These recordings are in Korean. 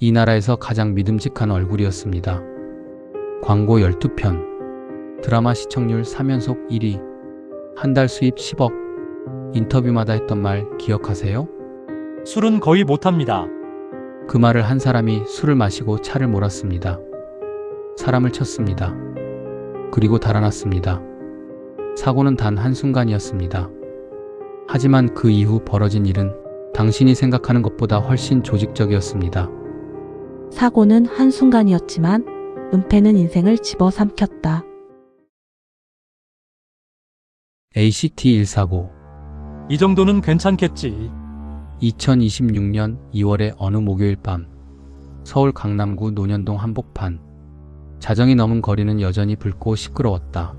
이 나라에서 가장 믿음직한 얼굴이었습니다. 광고 12편, 드라마 시청률 3연속 1위, 한 달 수입 10억, 인터뷰마다 했던 말 기억하세요? 술은 거의 못합니다. 그 말을 한 사람이 술을 마시고 차를 몰았습니다. 사람을 쳤습니다. 그리고 달아났습니다. 사고는 단 한순간이었습니다. 하지만 그 이후 벌어진 일은 당신이 생각하는 것보다 훨씬 조직적이었습니다. 사고는 한순간이었지만 은폐는 인생을 집어삼켰다. ACT149 이 정도는 괜찮겠지. 2026년 2월의 어느 목요일 밤, 서울 강남구 논현동 한복판. 자정이 넘은 거리는 여전히 붉고 시끄러웠다.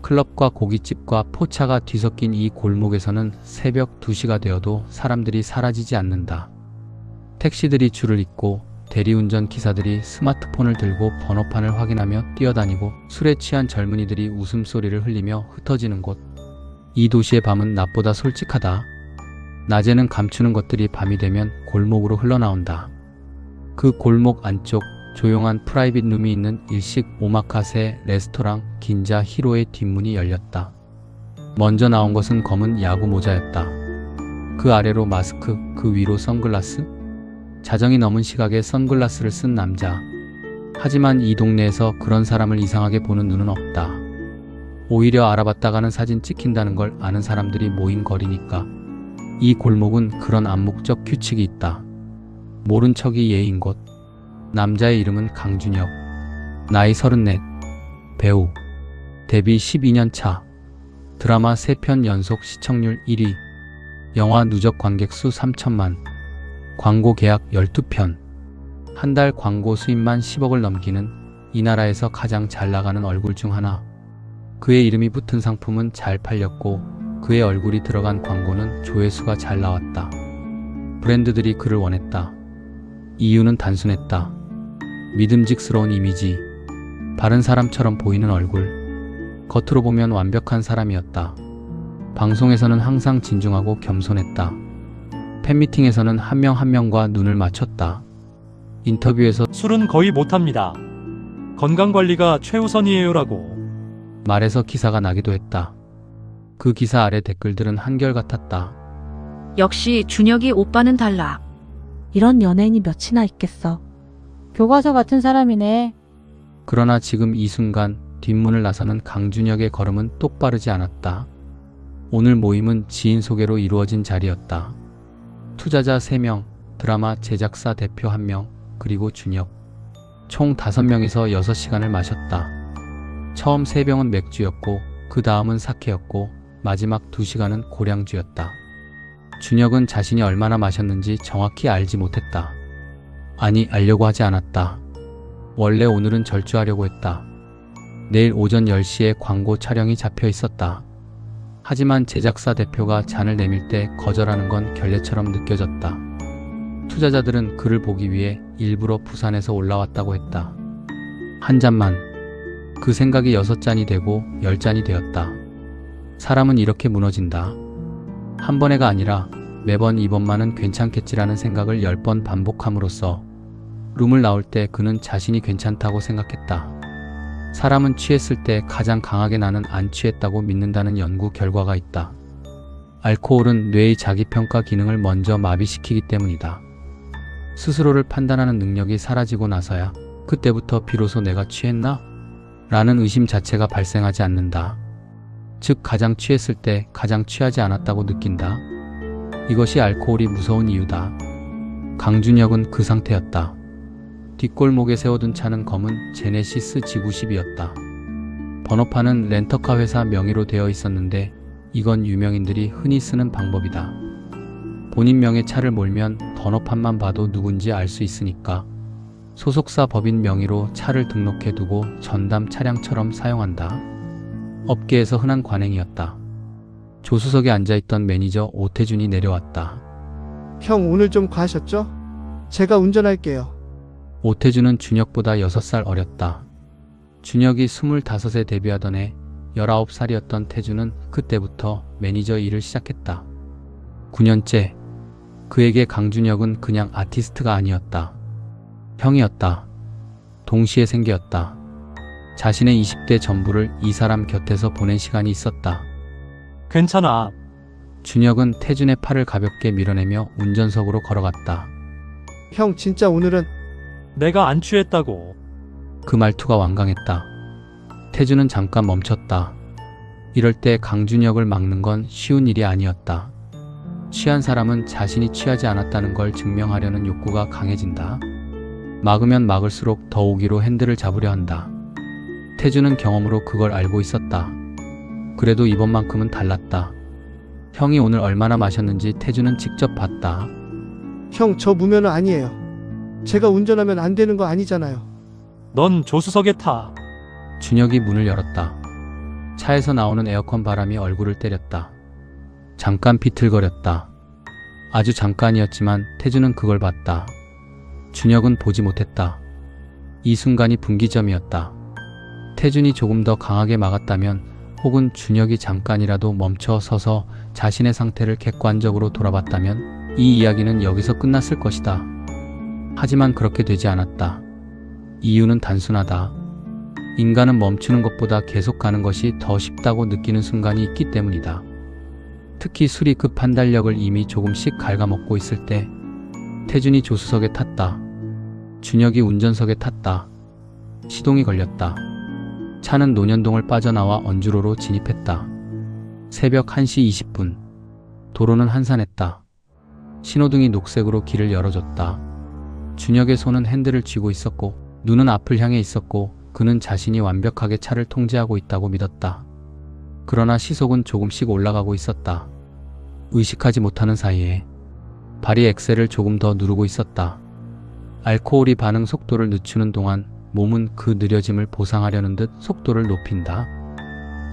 클럽과 고깃집과 포차가 뒤섞인 이 골목에서는 새벽 2시가 되어도 사람들이 사라지지 않는다. 택시들이 줄을 잇고 대리운전 기사들이 스마트폰을 들고 번호판을 확인하며 뛰어다니고 술에 취한 젊은이들이 웃음소리를 흘리며 흩어지는 곳. 이 도시의 밤은 낮보다 솔직하다. 낮에는 감추는 것들이 밤이 되면 골목으로 흘러나온다. 그 골목 안쪽 조용한 프라이빗 룸이 있는 일식 오마카세 레스토랑 긴자 히로의 뒷문이 열렸다. 먼저 나온 것은 검은 야구 모자였다. 그 아래로 마스크, 그 위로 선글라스? 자정이 넘은 시각에 선글라스를 쓴 남자. 하지만 이 동네에서 그런 사람을 이상하게 보는 눈은 없다. 오히려 알아봤다가는 사진 찍힌다는 걸 아는 사람들이 모인 거리니까. 이 골목은 그런 암묵적 규칙이 있다. 모른 척이 예인 곳. 남자의 이름은 강준혁. 나이 34. 배우. 데뷔 12년 차. 드라마 3편 연속 시청률 1위. 영화 누적 관객 수 3천만. 광고 계약 12편. 한 달 광고 수입만 10억을 넘기는 이 나라에서 가장 잘 나가는 얼굴 중 하나. 그의 이름이 붙은 상품은 잘 팔렸고 그의 얼굴이 들어간 광고는 조회수가 잘 나왔다. 브랜드들이 그를 원했다. 이유는 단순했다. 믿음직스러운 이미지, 바른 사람처럼 보이는 얼굴, 겉으로 보면 완벽한 사람이었다. 방송에서는 항상 진중하고 겸손했다. 팬미팅에서는 한 명 한 명과 눈을 맞췄다. 인터뷰에서 술은 거의 못합니다. 건강관리가 최우선이에요라고. 말에서 기사가 나기도 했다. 그 기사 아래 댓글들은 한결같았다. 역시 준혁이 오빠는 달라. 이런 연예인이 몇이나 있겠어. 교과서 같은 사람이네. 그러나 지금 이 순간 뒷문을 나서는 강준혁의 걸음은 똑바르지 않았다. 오늘 모임은 지인 소개로 이루어진 자리였다. 투자자 3명, 드라마 제작사 대표 1명, 그리고 준혁. 총 5명이서 6시간을 마셨다. 처음 3병은 맥주였고 그 다음은 사케였고 마지막 2시간은 고량주였다. 준혁은 자신이 얼마나 마셨는지 정확히 알지 못했다. 아니, 알려고 하지 않았다. 원래 오늘은 절주하려고 했다. 내일 오전 10시에 광고 촬영이 잡혀 있었다. 하지만 제작사 대표가 잔을 내밀 때 거절하는 건 결례처럼 느껴졌다. 투자자들은 그를 보기 위해 일부러 부산에서 올라왔다고 했다. 한 잔만. 그 생각이 6잔이 되고 10잔이 되었다. 사람은 이렇게 무너진다. 한 번에가 아니라 매번 이번만은 괜찮겠지라는 생각을 10번 반복함으로써 룸을 나올 때 그는 자신이 괜찮다고 생각했다. 사람은 취했을 때 가장 강하게 나는 안 취했다고 믿는다는 연구 결과가 있다. 알코올은 뇌의 자기평가 기능을 먼저 마비시키기 때문이다. 스스로를 판단하는 능력이 사라지고 나서야 그때부터 비로소 내가 취했나? 라는 의심 자체가 발생하지 않는다. 즉 가장 취했을 때 가장 취하지 않았다고 느낀다. 이것이 알코올이 무서운 이유다. 강준혁은 그 상태였다. 뒷골목에 세워둔 차는 검은 제네시스 G90이었다. 번호판은 렌터카 회사 명의로 되어 있었는데 이건 유명인들이 흔히 쓰는 방법이다. 본인 명의 차를 몰면 번호판만 봐도 누군지 알 수 있으니까 소속사 법인 명의로 차를 등록해두고 전담 차량처럼 사용한다. 업계에서 흔한 관행이었다. 조수석에 앉아있던 매니저 오태준이 내려왔다. 형 오늘 좀 과하셨죠? 제가 운전할게요. 오태준은 준혁보다 6살 어렸다. 준혁이 25에 데뷔하던 해 19살이었던 태준은 그때부터 매니저 일을 시작했다. 9년째. 그에게 강준혁은 그냥 아티스트가 아니었다. 형이었다. 동시에 생계였다. 자신의 20대 전부를 이 사람 곁에서 보낸 시간이 있었다. 괜찮아. 준혁은 태준의 팔을 가볍게 밀어내며 운전석으로 걸어갔다. 형 진짜 오늘은 내가 안 취했다고. 그 말투가 완강했다. 태준은 잠깐 멈췄다. 이럴 때 강준혁을 막는 건 쉬운 일이 아니었다. 취한 사람은 자신이 취하지 않았다는 걸 증명하려는 욕구가 강해진다. 막으면 막을수록 더 오기로 핸들을 잡으려 한다. 태준은 경험으로 그걸 알고 있었다. 그래도 이번만큼은 달랐다. 형이 오늘 얼마나 마셨는지 태준은 직접 봤다. 형 저 무면허 아니에요. 제가 운전하면 안 되는 거 아니잖아요. 넌 조수석에 타. 준혁이 문을 열었다. 차에서 나오는 에어컨 바람이 얼굴을 때렸다. 잠깐 비틀거렸다. 아주 잠깐이었지만 태준은 그걸 봤다. 준혁은 보지 못했다. 이 순간이 분기점이었다. 태준이 조금 더 강하게 막았다면, 혹은 준혁이 잠깐이라도 멈춰 서서 자신의 상태를 객관적으로 돌아봤다면 이 이야기는 여기서 끝났을 것이다. 하지만 그렇게 되지 않았다. 이유는 단순하다. 인간은 멈추는 것보다 계속 가는 것이 더 쉽다고 느끼는 순간이 있기 때문이다. 특히 술이 그 판단력을 이미 조금씩 갉아먹고 있을 때. 태준이 조수석에 탔다. 준혁이 운전석에 탔다. 시동이 걸렸다. 차는 논현동을 빠져나와 언주로로 진입했다. 새벽 1시 20분. 도로는 한산했다. 신호등이 녹색으로 길을 열어줬다. 준혁의 손은 핸들을 쥐고 있었고, 눈은 앞을 향해 있었고, 그는 자신이 완벽하게 차를 통제하고 있다고 믿었다. 그러나 시속은 조금씩 올라가고 있었다. 의식하지 못하는 사이에 발이 엑셀을 조금 더 누르고 있었다. 알코올이 반응 속도를 늦추는 동안 몸은 그 느려짐을 보상하려는 듯 속도를 높인다.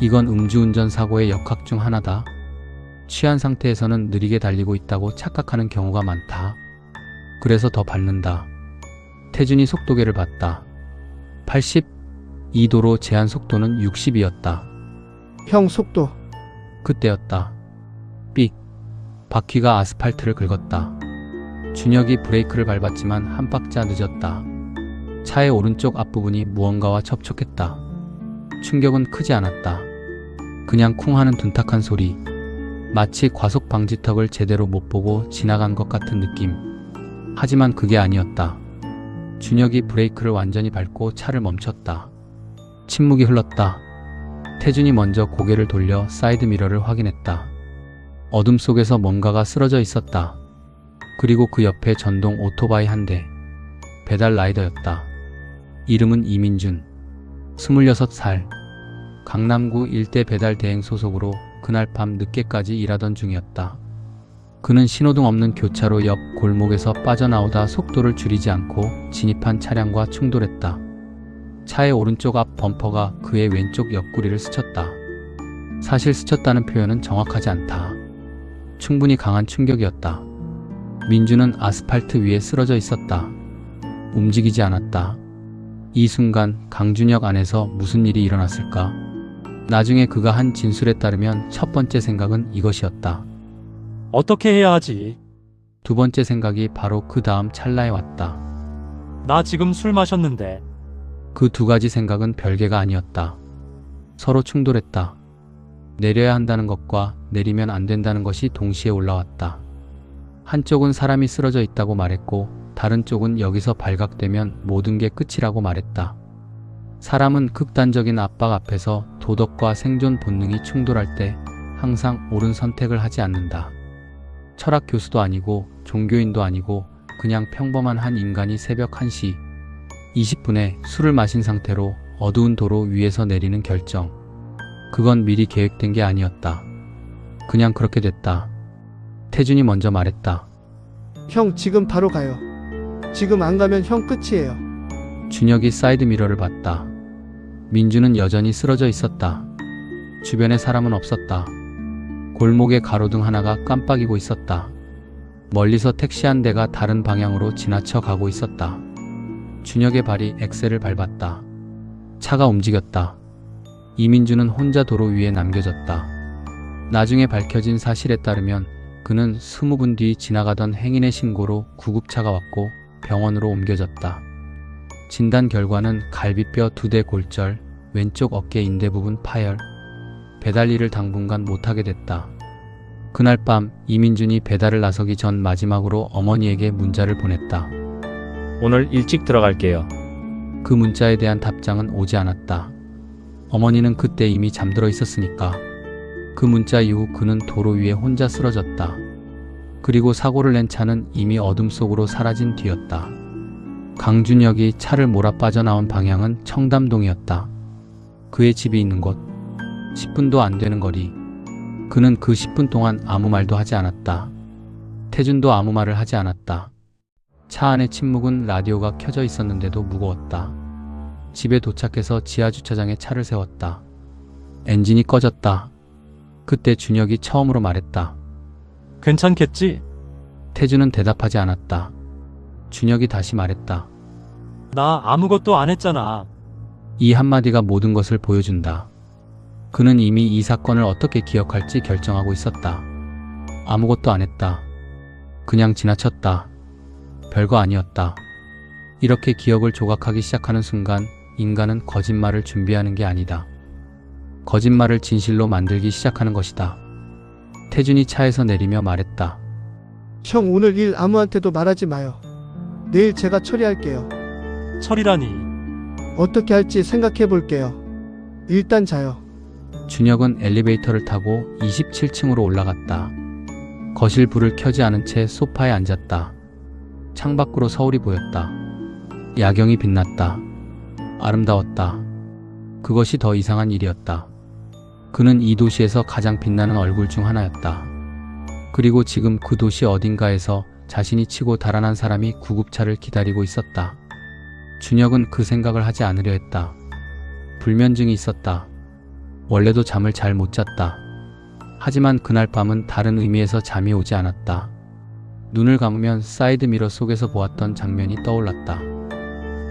이건 음주운전 사고의 역학 중 하나다. 취한 상태에서는 느리게 달리고 있다고 착각하는 경우가 많다. 그래서 더 밟는다. 태준이 속도계를 봤다. 80, 이 도로 제한 속도는 60이었다. 형 속도. 그때였다. 삑. 바퀴가 아스팔트를 긁었다. 준혁이 브레이크를 밟았지만 한 박자 늦었다. 차의 오른쪽 앞부분이 무언가와 접촉했다. 충격은 크지 않았다. 그냥 쿵 하는 둔탁한 소리. 마치 과속 방지턱을 제대로 못 보고 지나간 것 같은 느낌. 하지만 그게 아니었다. 준혁이 브레이크를 완전히 밟고 차를 멈췄다. 침묵이 흘렀다. 태준이 먼저 고개를 돌려 사이드미러를 확인했다. 어둠 속에서 뭔가가 쓰러져 있었다. 그리고 그 옆에 전동 오토바이 한 대. 배달 라이더였다. 이름은 이민준. 26살. 강남구 일대 배달 대행 소속으로 그날 밤 늦게까지 일하던 중이었다. 그는 신호등 없는 교차로 옆 골목에서 빠져나오다 속도를 줄이지 않고 진입한 차량과 충돌했다. 차의 오른쪽 앞 범퍼가 그의 왼쪽 옆구리를 스쳤다. 사실 스쳤다는 표현은 정확하지 않다. 충분히 강한 충격이었다. 민주는 아스팔트 위에 쓰러져 있었다. 움직이지 않았다. 이 순간 강준혁 안에서 무슨 일이 일어났을까? 나중에 그가 한 진술에 따르면 첫 번째 생각은 이것이었다. 어떻게 해야 하지? 두 번째 생각이 바로 그 다음 찰나에 왔다. 나 지금 술 마셨는데. 그 두 가지 생각은 별개가 아니었다. 서로 충돌했다. 내려야 한다는 것과 내리면 안 된다는 것이 동시에 올라왔다. 한쪽은 사람이 쓰러져 있다고 말했고, 다른 쪽은 여기서 발각되면 모든 게 끝이라고 말했다. 사람은 극단적인 압박 앞에서 도덕과 생존 본능이 충돌할 때 항상 옳은 선택을 하지 않는다. 철학 교수도 아니고 종교인도 아니고 그냥 평범한 한 인간이 새벽 1시 20분에 술을 마신 상태로 어두운 도로 위에서 내리는 결정. 그건 미리 계획된 게 아니었다. 그냥 그렇게 됐다. 태준이 먼저 말했다. 형 지금 바로 가요. 지금 안 가면 형 끝이에요. 준혁이 사이드미러를 봤다. 민주는 여전히 쓰러져 있었다. 주변에 사람은 없었다. 골목의 가로등 하나가 깜빡이고 있었다. 멀리서 택시 한 대가 다른 방향으로 지나쳐 가고 있었다. 준혁의 발이 엑셀을 밟았다. 차가 움직였다. 이민주는 혼자 도로 위에 남겨졌다. 나중에 밝혀진 사실에 따르면 그는 20분 뒤 지나가던 행인의 신고로 구급차가 왔고 병원으로 옮겨졌다. 진단 결과는 갈비뼈 2대 골절, 왼쪽 어깨 인대 부분 파열, 배달 일을 당분간 못하게 됐다. 그날 밤 이민준이 배달을 나서기 전 마지막으로 어머니에게 문자를 보냈다. 오늘 일찍 들어갈게요. 그 문자에 대한 답장은 오지 않았다. 어머니는 그때 이미 잠들어 있었으니까. 그 문자 이후 그는 도로 위에 혼자 쓰러졌다. 그리고 사고를 낸 차는 이미 어둠 속으로 사라진 뒤였다. 강준혁이 차를 몰아 빠져나온 방향은 청담동이었다. 그의 집이 있는 곳, 10분도 안 되는 거리. 그는 그 10분 동안 아무 말도 하지 않았다. 태준도 아무 말을 하지 않았다. 차 안의 침묵은 라디오가 켜져 있었는데도 무거웠다. 집에 도착해서 지하주차장에 차를 세웠다. 엔진이 꺼졌다. 그때 준혁이 처음으로 말했다. 괜찮겠지? 태준은 대답하지 않았다. 준혁이 다시 말했다. 나 아무것도 안 했잖아. 이 한마디가 모든 것을 보여준다. 그는 이미 이 사건을 어떻게 기억할지 결정하고 있었다. 아무것도 안 했다. 그냥 지나쳤다. 별거 아니었다. 이렇게 기억을 조각하기 시작하는 순간 인간은 거짓말을 준비하는 게 아니다. 거짓말을 진실로 만들기 시작하는 것이다. 태준이 차에서 내리며 말했다. 형 오늘 일 아무한테도 말하지 마요. 내일 제가 처리할게요. 철이라니. 어떻게 할지 생각해 볼게요. 일단 자요. 준혁은 엘리베이터를 타고 27층으로 올라갔다. 거실 불을 켜지 않은 채 소파에 앉았다. 창밖으로 서울이 보였다. 야경이 빛났다. 아름다웠다. 그것이 더 이상한 일이었다. 그는 이 도시에서 가장 빛나는 얼굴 중 하나였다. 그리고 지금 그 도시 어딘가에서 자신이 치고 달아난 사람이 구급차를 기다리고 있었다. 준혁은 그 생각을 하지 않으려 했다. 불면증이 있었다. 원래도 잠을 잘 못 잤다. 하지만 그날 밤은 다른 의미에서 잠이 오지 않았다. 눈을 감으면 사이드미러 속에서 보았던 장면이 떠올랐다.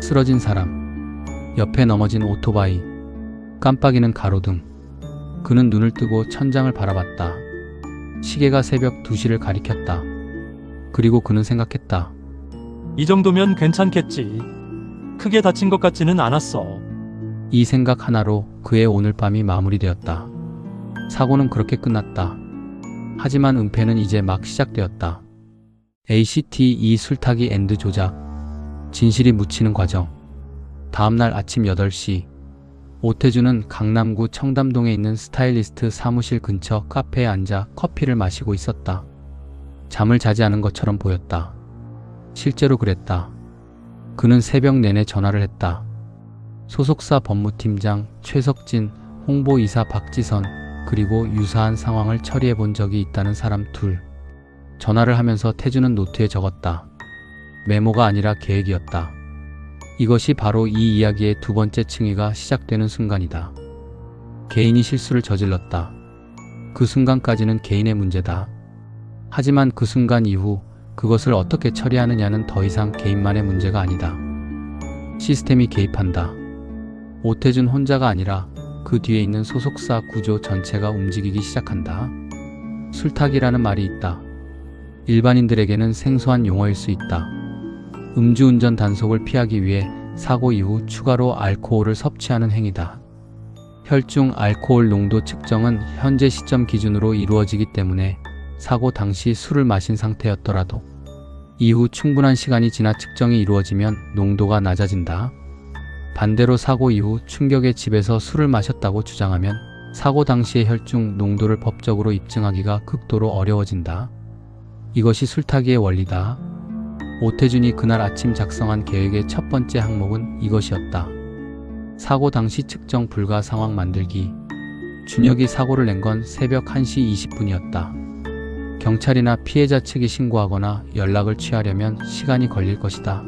쓰러진 사람, 옆에 넘어진 오토바이, 깜빡이는 가로등. 그는 눈을 뜨고 천장을 바라봤다. 시계가 새벽 2시를 가리켰다. 그리고 그는 생각했다. 이 정도면 괜찮겠지. 크게 다친 것 같지는 않았어. 이 생각 하나로 그의 오늘 밤이 마무리되었다. 사고는 그렇게 끝났다. 하지만 은폐는 이제 막 시작되었다. ACT 술타기 앤드 조작, 진실이 묻히는 과정. 다음날 아침 8시 오태준은 강남구 청담동에 있는 스타일리스트 사무실 근처 카페에 앉아 커피를 마시고 있었다. 잠을 자지 않은 것처럼 보였다. 실제로 그랬다. 그는 새벽 내내 전화를 했다. 소속사 법무팀장 최석진, 홍보이사 박지선, 그리고 유사한 상황을 처리해 본 적이 있다는 사람 둘. 전화를 하면서 태준은 노트에 적었다. 메모가 아니라 계획이었다. 이것이 바로 이 이야기의 두 번째 층위가 시작되는 순간이다. 개인이 실수를 저질렀다. 그 순간까지는 개인의 문제다. 하지만 그 순간 이후 그것을 어떻게 처리하느냐는 더 이상 개인만의 문제가 아니다. 시스템이 개입한다. 오태준 혼자가 아니라 그 뒤에 있는 소속사 구조 전체가 움직이기 시작한다. 술타기라는 말이 있다. 일반인들에게는 생소한 용어일 수 있다. 음주운전 단속을 피하기 위해 사고 이후 추가로 알코올을 섭취하는 행위다. 혈중 알코올 농도 측정은 현재 시점 기준으로 이루어지기 때문에 사고 당시 술을 마신 상태였더라도 이후 충분한 시간이 지나 측정이 이루어지면 농도가 낮아진다. 반대로 사고 이후 충격의 집에서 술을 마셨다고 주장하면 사고 당시의 혈중 농도를 법적으로 입증하기가 극도로 어려워진다. 이것이 술타기의 원리다. 오태준이 그날 아침 작성한 계획의 첫 번째 항목은 이것이었다. 사고 당시 측정 불가 상황 만들기. 준혁이 사고를 낸 건 새벽 1시 20분이었다. 경찰이나 피해자 측이 신고하거나 연락을 취하려면 시간이 걸릴 것이다.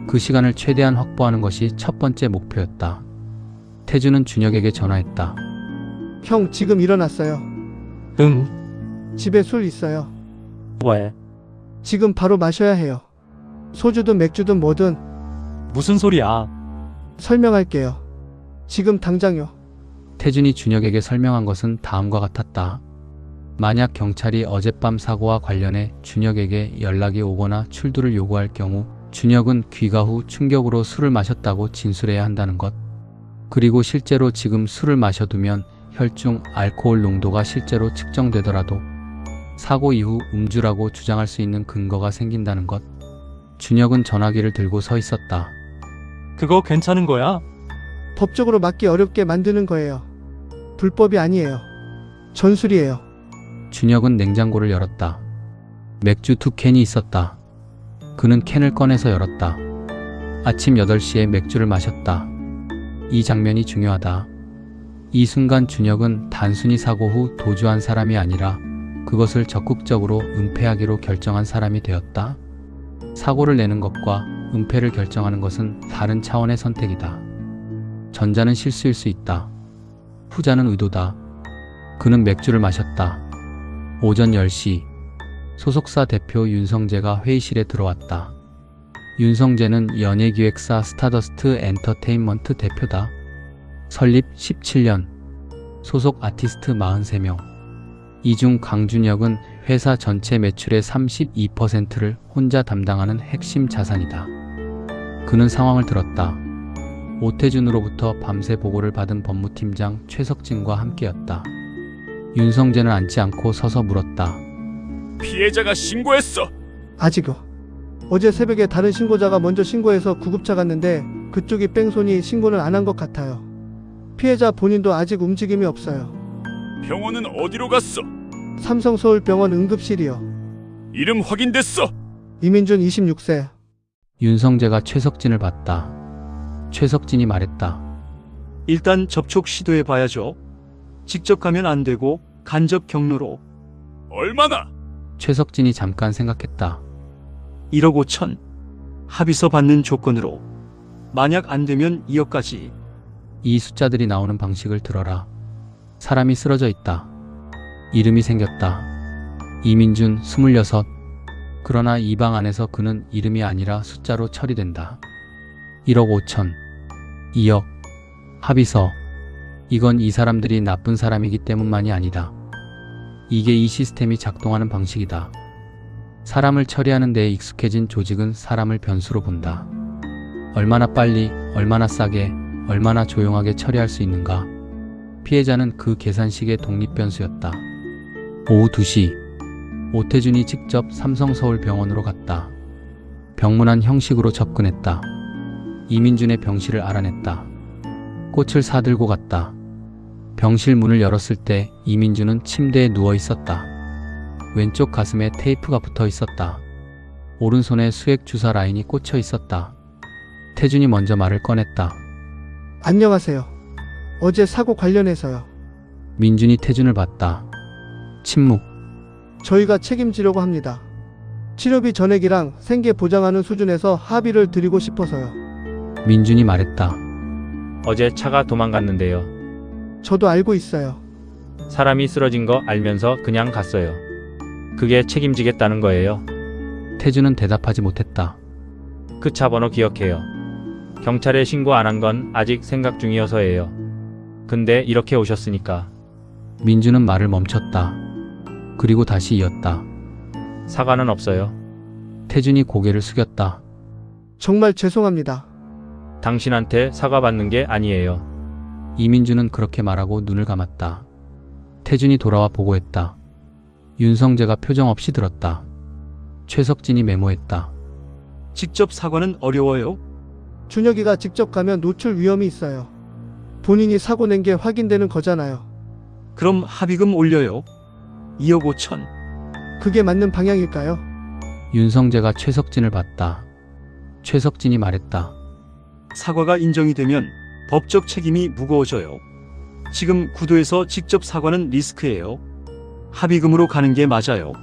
그 시간을 최대한 확보하는 것이 첫 번째 목표였다. 태준은 준혁에게 전화했다. 형 지금 일어났어요. 응, 집에 술 있어요. 왜? 지금 바로 마셔야 해요. 소주든 맥주든 뭐든 무슨 소리야? 설명할게요. 지금 당장요. 태준이 준혁에게 설명한 것은 다음과 같았다. 만약 경찰이 어젯밤 사고와 관련해 준혁에게 연락이 오거나 출두를 요구할 경우 준혁은 귀가 후 충격으로 술을 마셨다고 진술해야 한다는 것. 그리고 실제로 지금 술을 마셔두면 혈중 알코올 농도가 실제로 측정되더라도 사고 이후 음주라고 주장할 수 있는 근거가 생긴다는 것. 준혁은 전화기를 들고 서 있었다. 그거 괜찮은 거야? 법적으로 막기 어렵게 만드는 거예요. 불법이 아니에요. 전술이에요. 준혁은 냉장고를 열었다. 맥주 2캔이 있었다. 그는 캔을 꺼내서 열었다. 아침 8시에 맥주를 마셨다. 이 장면이 중요하다. 이 순간 준혁은 단순히 사고 후 도주한 사람이 아니라 그것을 적극적으로 은폐하기로 결정한 사람이 되었다. 사고를 내는 것과 은폐를 결정하는 것은 다른 차원의 선택이다. 전자는 실수일 수 있다. 후자는 의도다. 그는 맥주를 마셨다. 오전 10시 소속사 대표 윤성재가 회의실에 들어왔다. 윤성재는 연예기획사 스타더스트 엔터테인먼트 대표다. 설립 17년, 소속 아티스트 43명. 이 중 강준혁은 회사 전체 매출의 32%를 혼자 담당하는 핵심 자산이다. 그는 상황을 들었다. 오태준으로부터 밤새 보고를 받은 법무팀장 최석진과 함께였다. 윤성재는 앉지 않고 서서 물었다. 피해자가 신고했어. 아직요. 어제 새벽에 다른 신고자가 먼저 신고해서 구급차 갔는데 그쪽이 뺑소니 신고는 안 한 것 같아요. 피해자 본인도 아직 움직임이 없어요. 병원은 어디로 갔어? 삼성서울병원 응급실이요. 이름 확인됐어. 이민준 26세. 윤성재가 최석진을 봤다. 최석진이 말했다. 일단 접촉 시도해 봐야죠. 직접 가면 안 되고 간접 경로로. 얼마나? 최석진이 잠깐 생각했다. 1억 5천. 합의서 받는 조건으로. 만약 안 되면 2억까지. 이 숫자들이 나오는 방식을 들어라. 사람이 쓰러져 있다. 이름이 생겼다. 이민준 26. 그러나 이 방 안에서 그는 이름이 아니라 숫자로 처리된다. 1억 5천, 2억, 합의서. 이건 이 사람들이 나쁜 사람이기 때문만이 아니다. 이게 이 시스템이 작동하는 방식이다. 사람을 처리하는 데에 익숙해진 조직은 사람을 변수로 본다. 얼마나 빨리, 얼마나 싸게, 얼마나 조용하게 처리할 수 있는가. 피해자는 그 계산식의 독립변수였다. 오후 2시, 오태준이 직접 삼성서울병원으로 갔다. 병문안 형식으로 접근했다. 이민준의 병실을 알아냈다. 꽃을 사들고 갔다. 병실 문을 열었을 때 이민준은 침대에 누워 있었다. 왼쪽 가슴에 테이프가 붙어 있었다. 오른손에 수액 주사 라인이 꽂혀 있었다. 태준이 먼저 말을 꺼냈다. 안녕하세요. 어제 사고 관련해서요. 민준이 태준을 봤다. 침묵. 저희가 책임지려고 합니다. 치료비 전액이랑 생계 보장하는 수준에서 합의를 드리고 싶어서요. 민준이 말했다. 어제 차가 도망갔는데요. 저도 알고 있어요. 사람이 쓰러진 거 알면서 그냥 갔어요. 그게 책임지겠다는 거예요. 태준은 대답하지 못했다. 그 차 번호 기억해요. 경찰에 신고 안 한 건 아직 생각 중이어서예요. 근데 이렇게 오셨으니까. 민준은 말을 멈췄다. 그리고 다시 이었다. 사과는 없어요. 태준이 고개를 숙였다. 정말 죄송합니다. 당신한테 사과받는 게 아니에요. 이민준은 그렇게 말하고 눈을 감았다. 태준이 돌아와 보고했다. 윤성재가 표정 없이 들었다. 최석진이 메모했다. 직접 사과는 어려워요. 준혁이가 직접 가면 노출 위험이 있어요. 본인이 사고 낸 게 확인되는 거잖아요. 그럼 합의금 올려요. 2억 5천. 그게 맞는 방향일까요? 윤성재가 최석진을 봤다. 최석진이 말했다. 사과가 인정이 되면 법적 책임이 무거워져요. 지금 구도에서 직접 사과는 리스크예요. 합의금으로 가는 게 맞아요.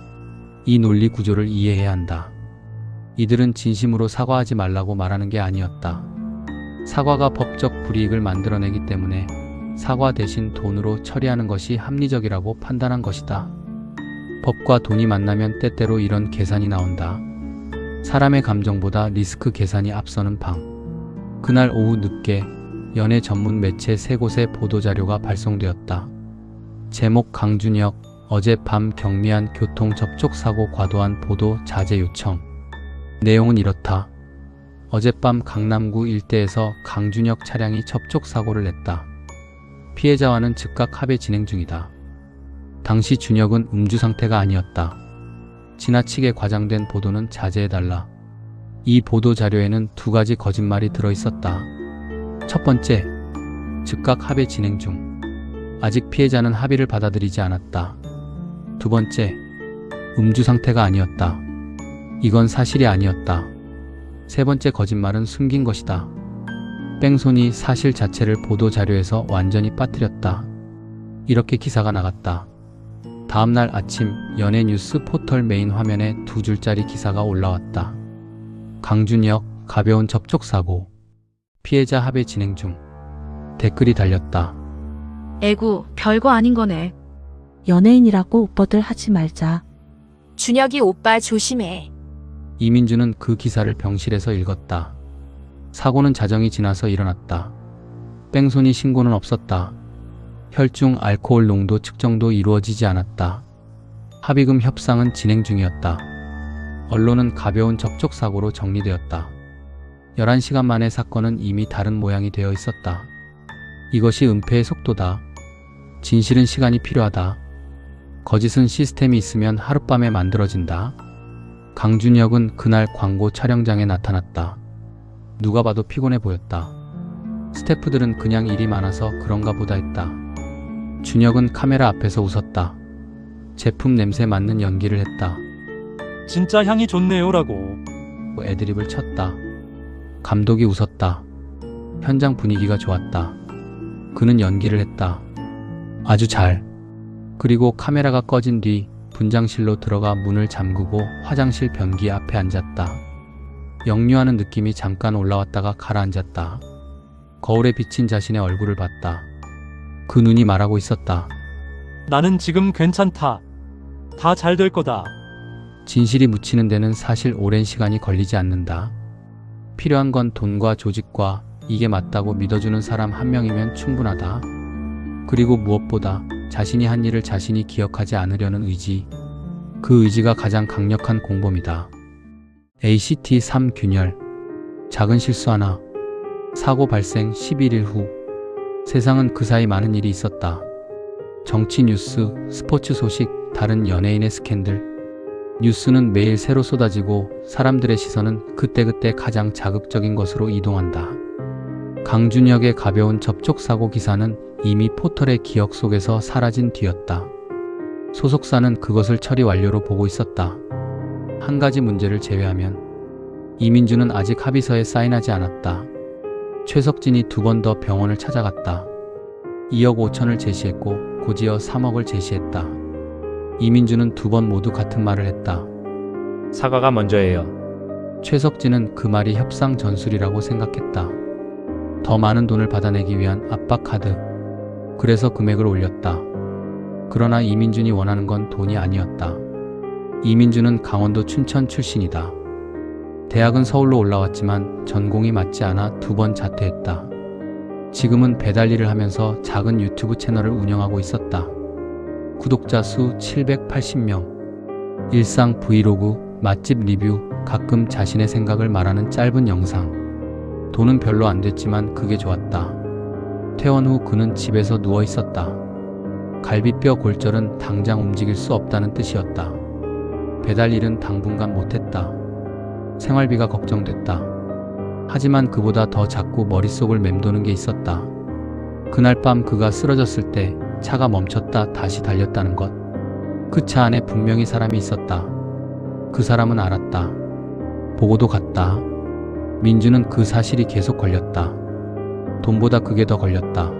이 논리 구조를 이해해야 한다. 이들은 진심으로 사과하지 말라고 말하는 게 아니었다. 사과가 법적 불이익을 만들어내기 때문에 사과 대신 돈으로 처리하는 것이 합리적이라고 판단한 것이다. 법과 돈이 만나면 때때로 이런 계산이 나온다. 사람의 감정보다 리스크 계산이 앞서는 방. 그날 오후 늦게 연예 전문 매체 3곳의 보도자료가 발송되었다. 제목 강준혁, 어젯밤 경미한 교통 접촉사고 과도한 보도 자제 요청. 내용은 이렇다. 어젯밤 강남구 일대에서 강준혁 차량이 접촉 사고를 냈다. 피해자와는 즉각 합의 진행 중이다. 당시 준혁은 음주 상태가 아니었다. 지나치게 과장된 보도는 자제해달라. 이 보도 자료에는 두 가지 거짓말이 들어있었다. 첫 번째, 즉각 합의 진행 중. 아직 피해자는 합의를 받아들이지 않았다. 두 번째, 음주 상태가 아니었다. 이건 사실이 아니었다. 세 번째 거짓말은 숨긴 것이다. 뺑소니 사실 자체를 보도 자료에서 완전히 빠뜨렸다. 이렇게 기사가 나갔다. 다음날 아침 연예뉴스 포털 메인 화면에 두 줄짜리 기사가 올라왔다. 강준혁 가벼운 접촉 사고. 피해자 합의 진행 중. 댓글이 달렸다. 에구, 별거 아닌 거네. 연예인이라고 오빠들 하지 말자. 준혁이 오빠 조심해. 이민주는 그 기사를 병실에서 읽었다. 사고는 자정이 지나서 일어났다. 뺑소니 신고는 없었다. 혈중 알코올 농도 측정도 이루어지지 않았다. 합의금 협상은 진행 중이었다. 언론은 가벼운 접촉 사고로 정리되었다. 11시간 만에 사건은 이미 다른 모양이 되어 있었다. 이것이 은폐의 속도다. 진실은 시간이 필요하다. 거짓은 시스템이 있으면 하룻밤에 만들어진다. 강준혁은 그날 광고 촬영장에 나타났다. 누가 봐도 피곤해 보였다. 스태프들은 그냥 일이 많아서 그런가 보다 했다. 준혁은 카메라 앞에서 웃었다. 제품 냄새 맡는 연기를 했다. 진짜 향이 좋네요라고. 애드립을 쳤다. 감독이 웃었다. 현장 분위기가 좋았다. 그는 연기를 했다. 아주 잘. 그리고 카메라가 꺼진 뒤 분장실로 들어가 문을 잠그고 화장실 변기 앞에 앉았다. 역류하는 느낌이 잠깐 올라왔다가 가라앉았다. 거울에 비친 자신의 얼굴을 봤다. 그 눈이 말하고 있었다. 나는 지금 괜찮다. 다 잘 될 거다. 진실이 묻히는 데는 사실 오랜 시간이 걸리지 않는다. 필요한 건 돈과 조직과 이게 맞다고 믿어주는 사람 한 명이면 충분하다. 그리고 무엇보다 자신이 한 일을 자신이 기억하지 않으려는 의지. 그 의지가 가장 강력한 공범이다. ACT 3 균열. 작은 실수 하나. 사고 발생 11일 후. 세상은 그 사이 많은 일이 있었다. 정치 뉴스, 스포츠 소식, 다른 연예인의 스캔들. 뉴스는 매일 새로 쏟아지고 사람들의 시선은 그때그때 가장 자극적인 것으로 이동한다. 강준혁의 가벼운 접촉 사고 기사는 이미 포털의 기억 속에서 사라진 뒤였다. 소속사는 그것을 처리 완료로 보고 있었다. 한 가지 문제를 제외하면 이민주는 아직 합의서에 사인하지 않았다. 최석진이 2번 더 병원을 찾아갔다. 2억 5천을 제시했고 곧이어 3억을 제시했다. 이민주는 2번 모두 같은 말을 했다. 사과가 먼저예요. 최석진은 그 말이 협상 전술이라고 생각했다. 더 많은 돈을 받아내기 위한 압박 카드. 그래서 금액을 올렸다. 그러나 이민준이 원하는 건 돈이 아니었다. 이민준은 강원도 춘천 출신이다. 대학은 서울로 올라왔지만 전공이 맞지 않아 2번 자퇴했다. 지금은 배달 일을 하면서 작은 유튜브 채널을 운영하고 있었다. 구독자 수 780명. 일상 브이로그, 맛집 리뷰, 가끔 자신의 생각을 말하는 짧은 영상. 돈은 별로 안 됐지만 그게 좋았다. 퇴원 후 그는 집에서 누워 있었다. 갈비뼈 골절은 당장 움직일 수 없다는 뜻이었다. 배달 일은 당분간 못했다. 생활비가 걱정됐다. 하지만 그보다 더 자꾸 머릿속을 맴도는 게 있었다. 그날 밤 그가 쓰러졌을 때 차가 멈췄다 다시 달렸다는 것. 그 차 안에 분명히 사람이 있었다. 그 사람은 알았다. 보고도 갔다. 민주는 그 사실이 계속 걸렸다. 돈보다 그게 더 걸렸다.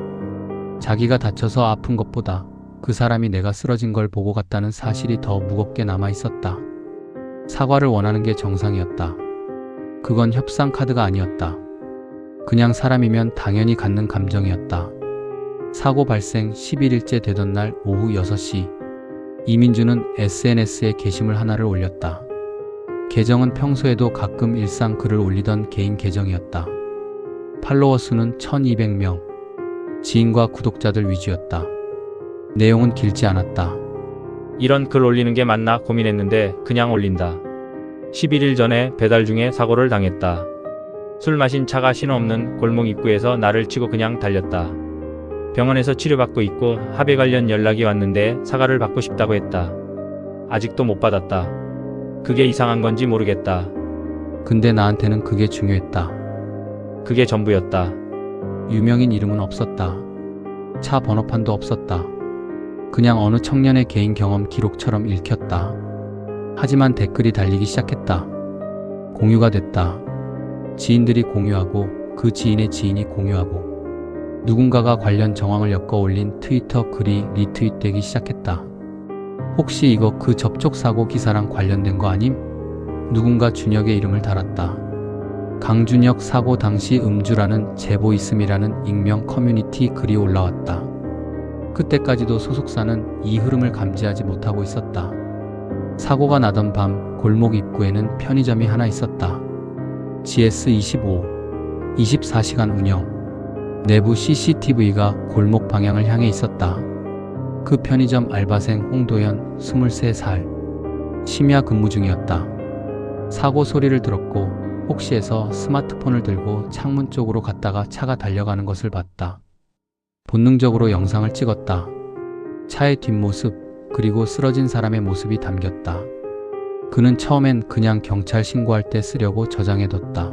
자기가 다쳐서 아픈 것보다 그 사람이 내가 쓰러진 걸 보고 갔다는 사실이 더 무겁게 남아 있었다. 사과를 원하는 게 정상이었다. 그건 협상 카드가 아니었다. 그냥 사람이면 당연히 갖는 감정이었다. 사고 발생 11일째 되던 날 오후 6시. 이민주는 SNS에 게시물 하나를 올렸다. 계정은 평소에도 가끔 일상 글을 올리던 개인 계정이었다. 팔로워 수는 1200명. 지인과 구독자들 위주였다. 내용은 길지 않았다. 이런 글 올리는 게 맞나 고민했는데 그냥 올린다. 11일 전에 배달 중에 사고를 당했다. 술 마신 차가 신호없는 골목 입구에서 나를 치고 그냥 달렸다. 병원에서 치료받고 있고 합의 관련 연락이 왔는데 사과를 받고 싶다고 했다. 아직도 못 받았다. 그게 이상한 건지 모르겠다. 근데 나한테는 그게 중요했다. 그게 전부였다. 유명인 이름은 없었다. 차 번호판도 없었다. 그냥 어느 청년의 개인 경험 기록처럼 읽혔다. 하지만 댓글이 달리기 시작했다. 공유가 됐다. 지인들이 공유하고 그 지인의 지인이 공유하고 누군가가 관련 정황을 엮어 올린 트위터 글이 리트윗되기 시작했다. 혹시 이거 그 접촉사고 기사랑 관련된 거 아님? 누군가 준혁의 이름을 달았다. 강준혁 사고 당시 음주라는 제보 있음이라는 익명 커뮤니티 글이 올라왔다. 그때까지도 소속사는 이 흐름을 감지하지 못하고 있었다. 사고가 나던 밤 골목 입구에는 편의점이 하나 있었다. GS25 24시간 운영. 내부 CCTV가 골목 방향을 향해 있었다. 그 편의점 알바생 홍도현 23살. 심야 근무 중이었다. 사고 소리를 들었고 혹시 해서 스마트폰을 들고 창문 쪽으로 갔다가 차가 달려가는 것을 봤다. 본능적으로 영상을 찍었다. 차의 뒷모습 그리고 쓰러진 사람의 모습이 담겼다. 그는 처음엔 그냥 경찰 신고할 때 쓰려고 저장해뒀다.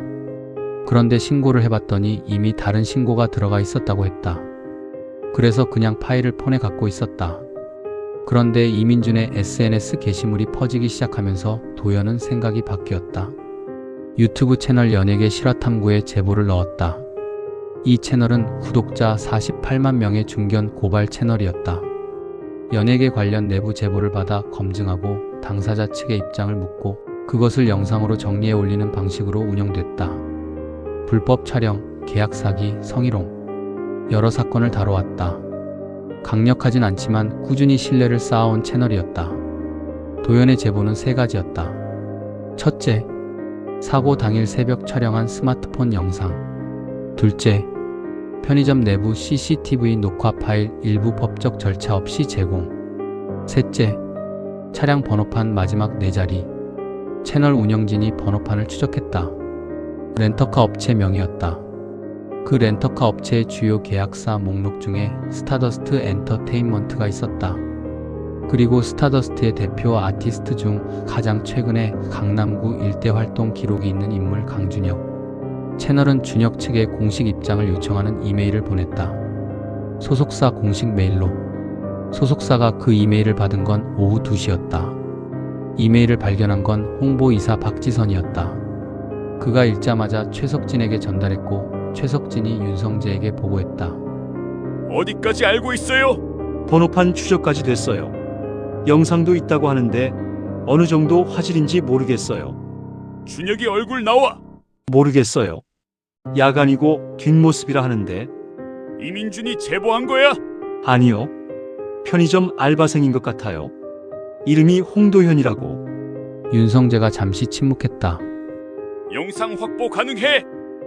그런데 신고를 해봤더니 이미 다른 신고가 들어가 있었다고 했다. 그래서 그냥 파일을 폰에 갖고 있었다. 그런데 이민준의 SNS 게시물이 퍼지기 시작하면서 도현은 생각이 바뀌었다. 유튜브 채널 연예계 실화탐구에 제보를 넣었다. 이 채널은 구독자 48만 명의 중견 고발 채널이었다. 연예계 관련 내부 제보를 받아 검증하고 당사자 측의 입장을 묻고 그것을 영상으로 정리해 올리는 방식으로 운영됐다. 불법 촬영, 계약 사기, 성희롱 여러 사건을 다뤄왔다. 강력하진 않지만 꾸준히 신뢰를 쌓아온 채널이었다. 도현의 제보는 세 가지였다. 첫째, 사고 당일 새벽 촬영한 스마트폰 영상. 둘째, 편의점 내부 CCTV 녹화 파일 일부 법적 절차 없이 제공. 셋째, 차량 번호판 마지막 4자리. 채널 운영진이 번호판을 추적했다. 렌터카 업체 명이었다. 그 렌터카 업체의 주요 계약사 목록 중에 스타더스트 엔터테인먼트가 있었다. 그리고 스타더스트의 대표 아티스트 중 가장 최근에 강남구 일대 활동 기록이 있는 인물 강준혁. 채널은 준혁 측에 공식 입장을 요청하는 이메일을 보냈다. 소속사 공식 메일로. 소속사가 그 이메일을 받은 건 오후 2시였다. 이메일을 발견한 건 홍보이사 박지선이었다. 그가 읽자마자 최석진에게 전달했고 최석진이 윤성재에게 보고했다. 어디까지 알고 있어요? 번호판 추적까지 됐어요. 영상도 있다고 하는데 어느 정도 화질인지 모르겠어요. 준혁이 얼굴 나와. 모르겠어요. 야간이고 뒷모습이라 하는데. 이민준이 제보한 거야? 아니요. 편의점 알바생인 것 같아요. 이름이 홍도현이라고. 윤성재가 잠시 침묵했다. 영상 확보 가능해?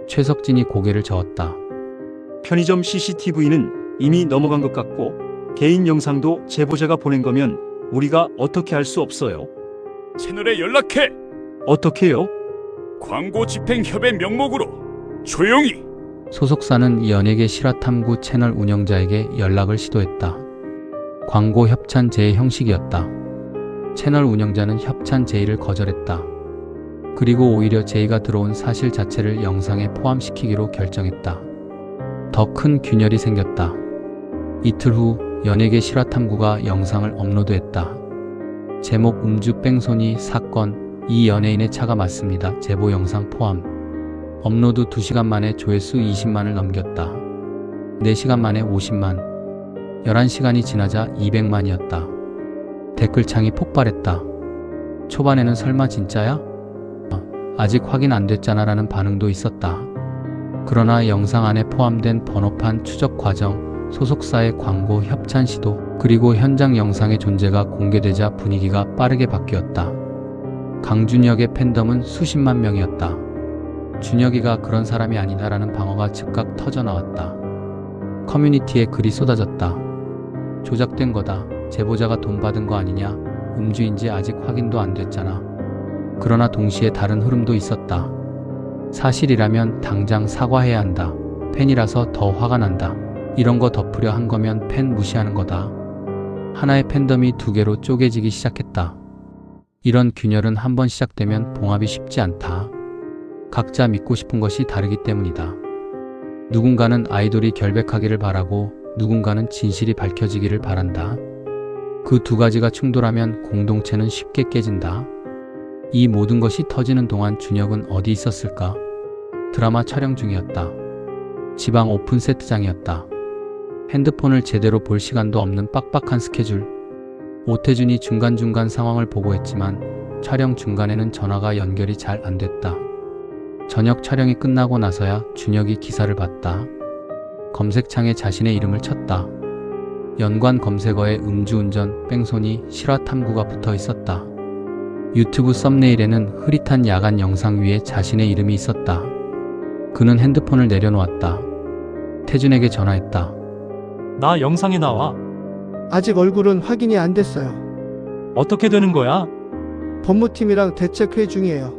최석진이 고개를 저었다. 편의점 CCTV는 이미 넘어간 것 같고 개인 영상도 제보자가 보낸 거면 우리가 어떻게 할 수 없어요. 채널에 연락해. 어떻게요? 광고 집행협의 명목으로 조용히. 소속사는 연예계 실화탐구 채널 운영자에게 연락을 시도했다. 광고 협찬 제의 형식이었다. 채널 운영자는 협찬 제의를 거절했다. 그리고 오히려 제의가 들어온 사실 자체를 영상에 포함시키기로 결정했다. 더 큰 균열이 생겼다. 이틀 후 연예계 실화탐구가 영상을 업로드했다. 제목 음주 뺑소니 사건, 이 연예인의 차가 맞습니다. 제보 영상 포함. 업로드 2시간 만에 조회수 20만을 넘겼다. 4시간 만에 50만. 11시간이 지나자 200만이었다. 댓글창이 폭발했다. 초반에는 설마 진짜야? 아직 확인 안 됐잖아 라는 반응도 있었다. 그러나 영상 안에 포함된 번호판 추적 과정, 소속사의 광고 협찬 시도, 그리고 현장 영상의 존재가 공개되자 분위기가 빠르게 바뀌었다. 강준혁의 팬덤은 수십만 명이었다. 준혁이가 그런 사람이 아니다라는 방어가 즉각 터져나왔다. 커뮤니티에 글이 쏟아졌다. 조작된 거다. 제보자가 돈 받은 거 아니냐. 음주인지 아직 확인도 안 됐잖아. 그러나 동시에 다른 흐름도 있었다. 사실이라면 당장 사과해야 한다. 팬이라서 더 화가 난다. 이런 거 덮으려 한 거면 팬 무시하는 거다. 하나의 팬덤이 두 개로 쪼개지기 시작했다. 이런 균열은 한번 시작되면 봉합이 쉽지 않다. 각자 믿고 싶은 것이 다르기 때문이다. 누군가는 아이돌이 결백하기를 바라고 누군가는 진실이 밝혀지기를 바란다. 그 두 가지가 충돌하면 공동체는 쉽게 깨진다. 이 모든 것이 터지는 동안 준혁은 어디 있었을까? 드라마 촬영 중이었다. 지방 오픈 세트장이었다. 핸드폰을 제대로 볼 시간도 없는 빡빡한 스케줄. 오태준이 중간중간 상황을 보고했지만 촬영 중간에는 전화가 연결이 잘 안 됐다. 저녁 촬영이 끝나고 나서야 준혁이 기사를 봤다. 검색창에 자신의 이름을 쳤다. 연관 검색어에 음주운전, 뺑소니, 실화 탐구가 붙어 있었다. 유튜브 썸네일에는 흐릿한 야간 영상 위에 자신의 이름이 있었다. 그는 핸드폰을 내려놓았다. 태준에게 전화했다. 나 영상에 나와. 아직 얼굴은 확인이 안 됐어요. 어떻게 되는 거야? 법무팀이랑 대책회의 중이에요.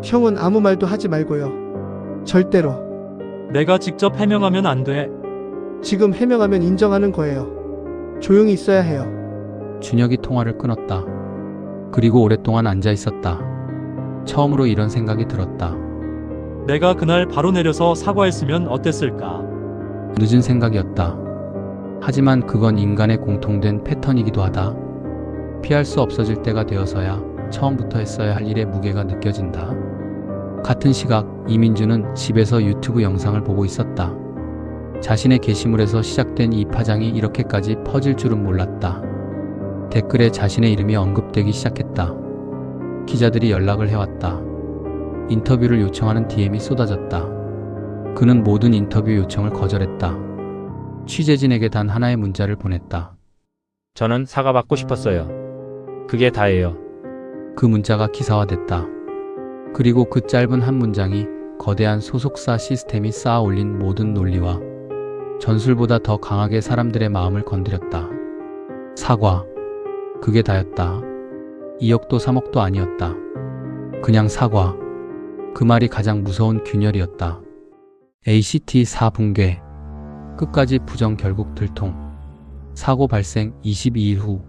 형은 아무 말도 하지 말고요. 절대로. 내가 직접 해명하면 안 돼. 지금 해명하면 인정하는 거예요. 조용히 있어야 해요. 준혁이 통화를 끊었다. 그리고 오랫동안 앉아 있었다. 처음으로 이런 생각이 들었다. 내가 그날 바로 내려서 사과했으면 어땠을까? 늦은 생각이었다. 하지만 그건 인간의 공통된 패턴이기도 하다. 피할 수 없어질 때가 되어서야 처음부터 했어야 할 일의 무게가 느껴진다. 같은 시각 이민주는 집에서 유튜브 영상을 보고 있었다. 자신의 게시물에서 시작된 이 파장이 이렇게까지 퍼질 줄은 몰랐다. 댓글에 자신의 이름이 언급되기 시작했다. 기자들이 연락을 해왔다. 인터뷰를 요청하는 DM이 쏟아졌다. 그는 모든 인터뷰 요청을 거절했다. 취재진에게 단 하나의 문자를 보냈다. 저는 사과받고 싶었어요. 그게 다예요. 그 문자가 기사화됐다. 그리고 그 짧은 한 문장이 거대한 소속사 시스템이 쌓아 올린 모든 논리와 전술보다 더 강하게 사람들의 마음을 건드렸다. 사과. 그게 다였다. 2억도 3억도 아니었다. 그냥 사과. 그 말이 가장 무서운 균열이었다. ACT 4붕괴. 끝까지 부정 결국 들통. 사고 발생 22일 후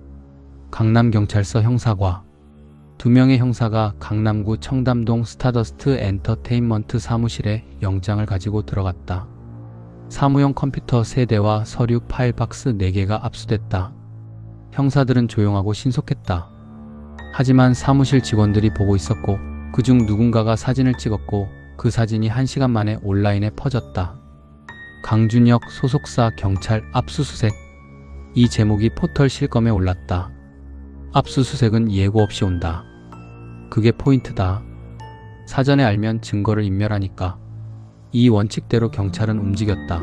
강남경찰서 형사과. 2명의 형사가 강남구 청담동 스타더스트 엔터테인먼트 사무실에 영장을 가지고 들어갔다. 사무용 컴퓨터 3대와 서류 파일 박스 4개가 압수됐다. 형사들은 조용하고 신속했다. 하지만 사무실 직원들이 보고 있었고 그중 누군가가 사진을 찍었고 그 사진이 1시간 만에 온라인에 퍼졌다. 강준혁 소속사 경찰 압수수색. 이 제목이 포털 실검에 올랐다. 압수수색은 예고 없이 온다. 그게 포인트다. 사전에 알면 증거를 인멸하니까. 이 원칙대로 경찰은 움직였다.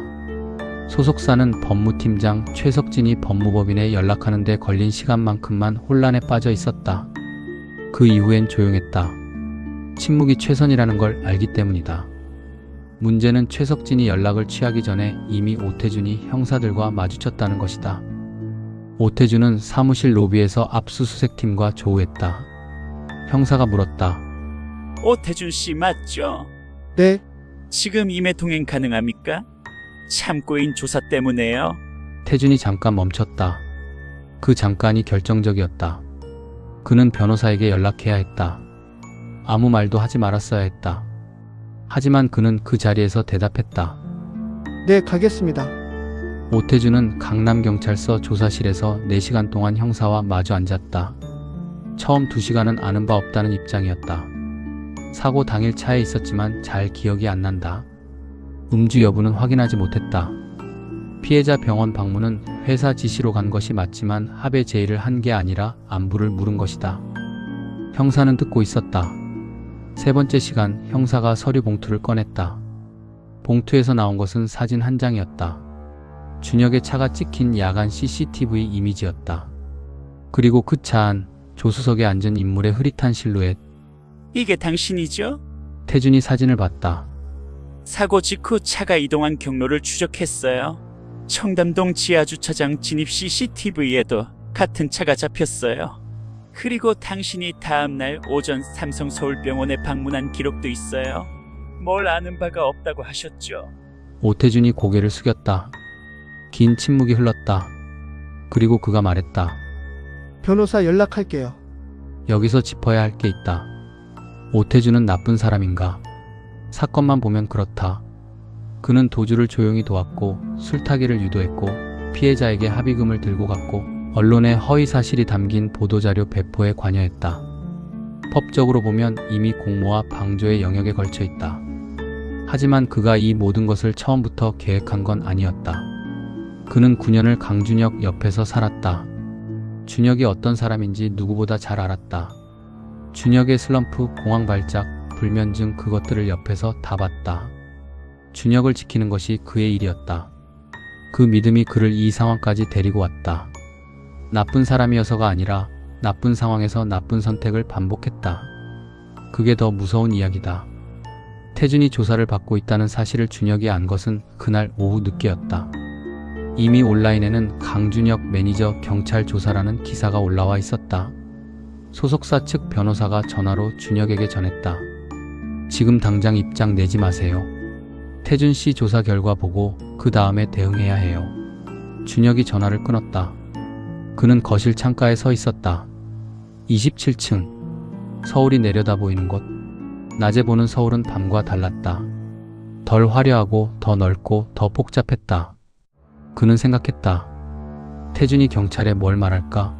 소속사는 법무팀장 최석진이 법무법인에 연락하는 데 걸린 시간만큼만 혼란에 빠져 있었다. 그 이후엔 조용했다. 침묵이 최선이라는 걸 알기 때문이다. 문제는 최석진이 연락을 취하기 전에 이미 오태준이 형사들과 마주쳤다는 것이다. 오태준은 사무실 로비에서 압수수색팀과 조우했다. 형사가 물었다. 오태준 씨 맞죠? 네, 지금 임의 동행 가능합니까? 참고인 조사 때문에요. 태준이 잠깐 멈췄다. 그 잠깐이 결정적이었다. 그는 변호사에게 연락해야 했다. 아무 말도 하지 말았어야 했다. 하지만 그는 그 자리에서 대답했다. 네, 가겠습니다. 오태준은 강남경찰서 조사실에서 4시간 동안 형사와 마주 앉았다. 처음 2시간은 아는 바 없다는 입장이었다. 사고 당일 차에 있었지만 잘 기억이 안 난다. 음주 여부는 확인하지 못했다. 피해자 병원 방문은 회사 지시로 간 것이 맞지만 합의 제의를 한 게 아니라 안부를 물은 것이다. 형사는 듣고 있었다. 3번째 시간 형사가 서류 봉투를 꺼냈다. 봉투에서 나온 것은 사진 한 장이었다. 준혁의 차가 찍힌 야간 CCTV 이미지였다. 그리고 그 차 안 조수석에 앉은 인물의 흐릿한 실루엣. 이게 당신이죠? 태준이 사진을 봤다. 사고 직후 차가 이동한 경로를 추적했어요. 청담동 지하주차장 진입 CCTV에도 같은 차가 잡혔어요. 그리고 당신이 다음날 오전 삼성서울병원에 방문한 기록도 있어요. 뭘 아는 바가 없다고 하셨죠. 오태준이 고개를 숙였다. 긴 침묵이 흘렀다. 그리고 그가 말했다. 변호사 연락할게요. 여기서 짚어야 할 게 있다. 오태준은 나쁜 사람인가? 사건만 보면 그렇다. 그는 도주를 조용히 도왔고 술타기를 유도했고 피해자에게 합의금을 들고 갔고 언론에 허위 사실이 담긴 보도자료 배포에 관여했다. 법적으로 보면 이미 공모와 방조의 영역에 걸쳐 있다. 하지만 그가 이 모든 것을 처음부터 계획한 건 아니었다. 그는 9년을 강준혁 옆에서 살았다. 준혁이 어떤 사람인지 누구보다 잘 알았다. 준혁의 슬럼프, 공황 발작, 불면증 그것들을 옆에서 다 봤다. 준혁을 지키는 것이 그의 일이었다. 그 믿음이 그를 이 상황까지 데리고 왔다. 나쁜 사람이어서가 아니라 나쁜 상황에서 나쁜 선택을 반복했다. 그게 더 무서운 이야기다. 태준이 조사를 받고 있다는 사실을 준혁이 안 것은 그날 오후 늦게였다. 이미 온라인에는 강준혁 매니저 경찰 조사라는 기사가 올라와 있었다. 소속사 측 변호사가 전화로 준혁에게 전했다. 지금 당장 입장 내지 마세요. 태준 씨 조사 결과 보고 그 다음에 대응해야 해요. 준혁이 전화를 끊었다. 그는 거실 창가에 서 있었다. 27층. 서울이 내려다 보이는 곳. 낮에 보는 서울은 밤과 달랐다. 덜 화려하고 더 넓고 더 복잡했다. 그는 생각했다. 태준이 경찰에 뭘 말할까?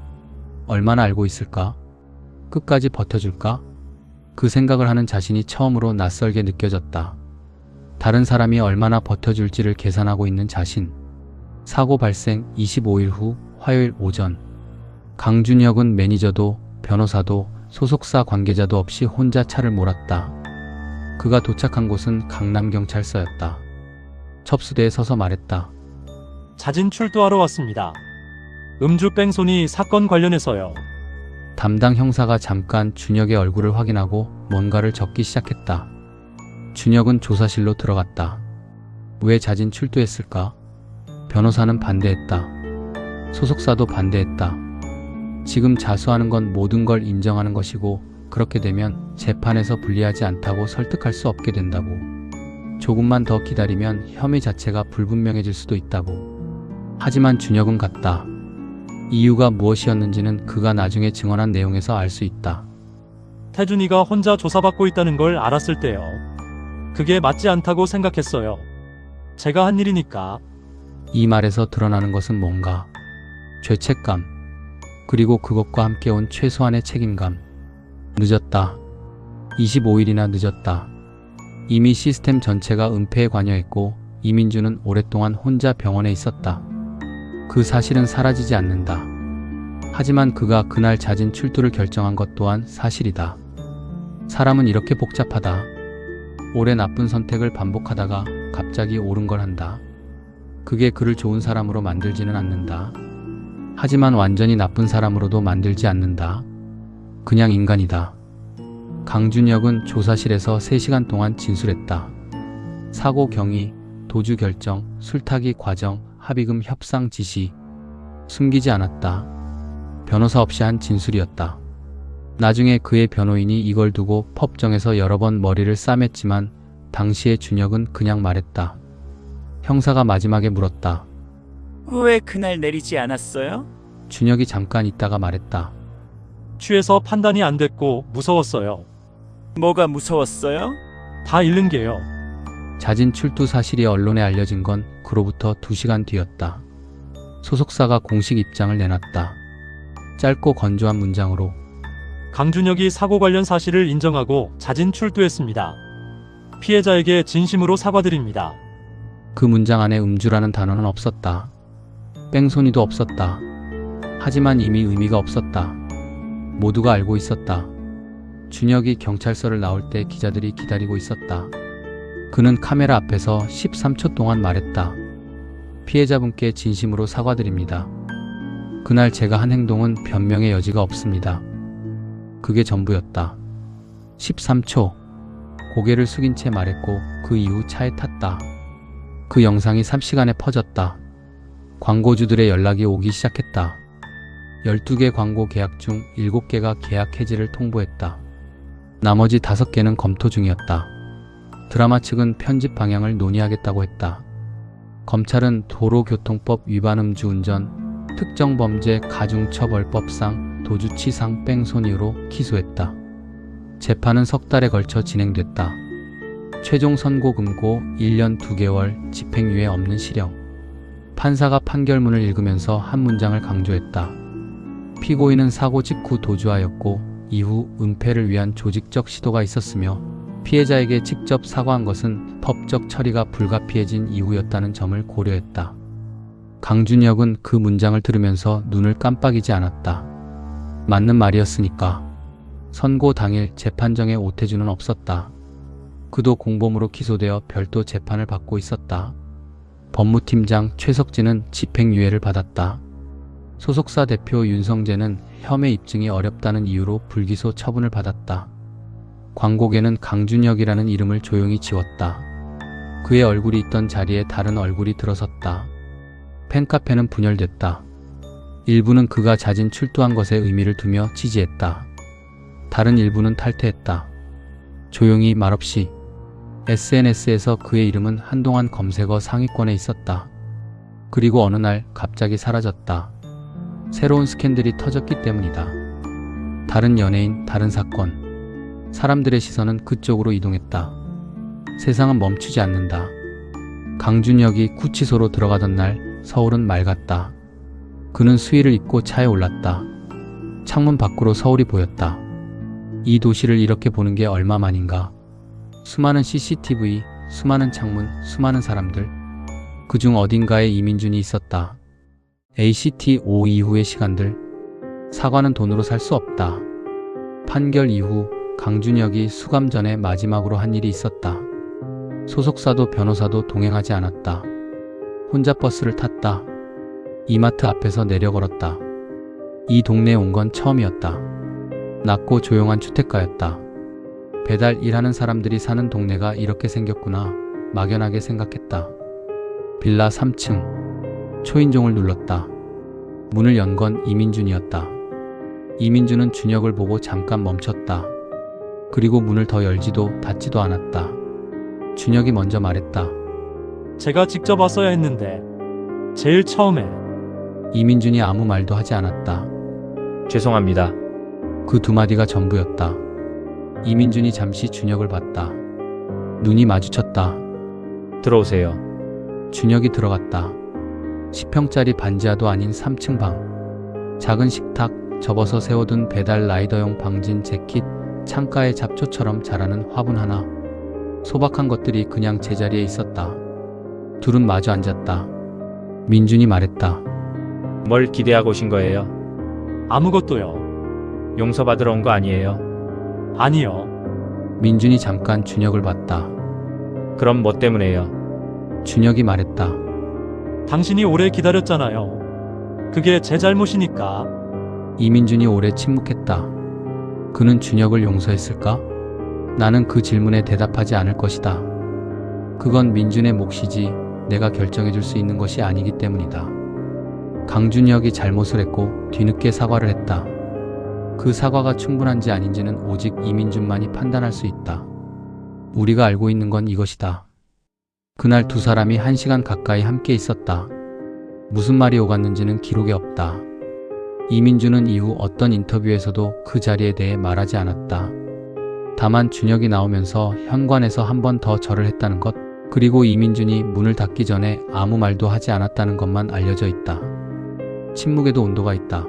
얼마나 알고 있을까? 끝까지 버텨줄까? 그 생각을 하는 자신이 처음으로 낯설게 느껴졌다. 다른 사람이 얼마나 버텨줄지를 계산하고 있는 자신. 사고 발생 25일 후 화요일 오전. 강준혁은 매니저도 변호사도 소속사 관계자도 없이 혼자 차를 몰았다. 그가 도착한 곳은 강남경찰서였다. 첩수대에 서서 말했다. 자진 출두하러 왔습니다. 음주 뺑소니 사건 관련해서요. 담당 형사가 잠깐 준혁의 얼굴을 확인하고 뭔가를 적기 시작했다. 준혁은 조사실로 들어갔다. 왜 자진 출두했을까? 변호사는 반대했다. 소속사도 반대했다. 지금 자수하는 건 모든 걸 인정하는 것이고 그렇게 되면 재판에서 불리하지 않다고 설득할 수 없게 된다고. 조금만 더 기다리면 혐의 자체가 불분명해질 수도 있다고. 하지만 준혁은 갔다. 이유가 무엇이었는지는 그가 나중에 증언한 내용에서 알 수 있다. 태준이가 혼자 조사받고 있다는 걸 알았을 때요. 그게 맞지 않다고 생각했어요. 제가 한 일이니까. 이 말에서 드러나는 것은 뭔가? 죄책감. 그리고 그것과 함께 온 최소한의 책임감. 늦었다. 25일이나 늦었다. 이미 시스템 전체가 은폐에 관여했고 이민주는 오랫동안 혼자 병원에 있었다. 그 사실은 사라지지 않는다. 하지만 그가 그날 자진 출두를 결정한 것 또한 사실이다. 사람은 이렇게 복잡하다. 오래 나쁜 선택을 반복하다가 갑자기 옳은 걸 한다. 그게 그를 좋은 사람으로 만들지는 않는다. 하지만 완전히 나쁜 사람으로도 만들지 않는다. 그냥 인간이다. 강준혁은 조사실에서 3시간 동안 진술했다. 사고 경위, 도주 결정, 술타기 과정, 합의금 협상 지시. 숨기지 않았다. 변호사 없이 한 진술이었다. 나중에 그의 변호인이 이걸 두고 법정에서 여러 번 머리를 싸맸지만 당시의 준혁은 그냥 말했다. 형사가 마지막에 물었다. 왜 그날 내리지 않았어요? 준혁이 잠깐 있다가 말했다. 취해서 판단이 안 됐고 무서웠어요. 뭐가 무서웠어요? 다 잃는 게요. 자진 출두 사실이 언론에 알려진 건 그로부터 2시간 뒤였다. 소속사가 공식 입장을 내놨다. 짧고 건조한 문장으로 강준혁이 사고 관련 사실을 인정하고 자진 출두했습니다. 피해자에게 진심으로 사과드립니다. 그 문장 안에 음주라는 단어는 없었다. 뺑소니도 없었다. 하지만 이미 의미가 없었다. 모두가 알고 있었다. 준혁이 경찰서를 나올 때 기자들이 기다리고 있었다. 그는 카메라 앞에서 13초 동안 말했다. 피해자분께 진심으로 사과드립니다. 그날 제가 한 행동은 변명의 여지가 없습니다. 그게 전부였다. 13초. 고개를 숙인 채 말했고 그 이후 차에 탔다. 그 영상이 3시간에 퍼졌다. 광고주들의 연락이 오기 시작했다. 12개 광고 계약 중 7개가 계약 해지를 통보했다. 나머지 5개는 검토 중이었다. 드라마 측은 편집 방향을 논의하겠다고 했다. 검찰은 도로교통법 위반 음주운전, 특정범죄 가중처벌법상 도주치상 뺑소니로 기소했다. 재판은 석 달에 걸쳐 진행됐다. 최종 선고 금고 1년 2개월, 집행유예 없는 실형. 판사가 판결문을 읽으면서 한 문장을 강조했다. 피고인은 사고 직후 도주하였고 이후 은폐를 위한 조직적 시도가 있었으며 피해자에게 직접 사과한 것은 법적 처리가 불가피해진 이후였다는 점을 고려했다. 강준혁은 그 문장을 들으면서 눈을 깜빡이지 않았다. 맞는 말이었으니까. 선고 당일 재판정에 오태준은 없었다. 그도 공범으로 기소되어 별도 재판을 받고 있었다. 법무팀장 최석진은 집행유예를 받았다. 소속사 대표 윤성재는 혐의 입증이 어렵다는 이유로 불기소 처분을 받았다. 광고계는 강준혁이라는 이름을 조용히 지웠다. 그의 얼굴이 있던 자리에 다른 얼굴이 들어섰다. 팬카페는 분열됐다. 일부는 그가 자진 출두한 것에 의미를 두며 지지했다. 다른 일부는 탈퇴했다. 조용히 말없이. SNS에서 그의 이름은 한동안 검색어 상위권에 있었다. 그리고 어느 날 갑자기 사라졌다. 새로운 스캔들이 터졌기 때문이다. 다른 연예인, 다른 사건. 사람들의 시선은 그쪽으로 이동했다. 세상은 멈추지 않는다. 강준혁이 구치소로 들어가던 날 서울은 맑았다. 그는 수의를 입고 차에 올랐다. 창문 밖으로 서울이 보였다. 이 도시를 이렇게 보는 게 얼마만인가. 수많은 CCTV, 수많은 창문, 수많은 사람들. 그중 어딘가에 이민준이 있었다. ACT5 이후의 시간들. 사과는 돈으로 살 수 없다. 판결 이후 강준혁이 수감 전에 마지막으로 한 일이 있었다. 소속사도 변호사도 동행하지 않았다. 혼자 버스를 탔다. 이마트 앞에서 내려 걸었다. 이 동네에 온 건 처음이었다. 낮고 조용한 주택가였다. 배달 일하는 사람들이 사는 동네가 이렇게 생겼구나. 막연하게 생각했다. 빌라 3층. 초인종을 눌렀다. 문을 연 건 이민준이었다. 이민준은 준혁을 보고 잠깐 멈췄다. 그리고 문을 더 열지도 닫지도 않았다. 준혁이 먼저 말했다. 제가 직접 왔어야 했는데 제일 처음에. 이민준이 아무 말도 하지 않았다. 죄송합니다. 그 두 마디가 전부였다. 이민준이 잠시 준혁을 봤다. 눈이 마주쳤다. 들어오세요. 준혁이 들어갔다. 10평짜리 반지하도 아닌 3층 방. 작은 식탁, 접어서 세워둔 배달 라이더용 방진 재킷, 창가에 잡초처럼 자라는 화분 하나. 소박한 것들이 그냥 제자리에 있었다. 둘은 마주 앉았다. 민준이 말했다. 뭘 기대하고 오신 거예요? 아무것도요. 용서받으러 온 거 아니에요? 아니요. 민준이 잠깐 준혁을 봤다. 그럼 뭐 때문에요? 준혁이 말했다. 당신이 오래 기다렸잖아요. 그게 제 잘못이니까. 이민준이 오래 침묵했다. 그는 준혁을 용서했을까? 나는 그 질문에 대답하지 않을 것이다. 그건 민준의 몫이지 내가 결정해줄 수 있는 것이 아니기 때문이다. 강준혁이 잘못을 했고 뒤늦게 사과를 했다. 그 사과가 충분한지 아닌지는 오직 이민준만이 판단할 수 있다. 우리가 알고 있는 건 이것이다. 그날 두 사람이 1시간 가까이 함께 있었다. 무슨 말이 오갔는지는 기록에 없다. 이민준은 이후 어떤 인터뷰에서도 그 자리에 대해 말하지 않았다. 다만 준혁이 나오면서 현관에서 한 번 더 절을 했다는 것, 그리고 이민준이 문을 닫기 전에 아무 말도 하지 않았다는 것만 알려져 있다. 침묵에도 온도가 있다.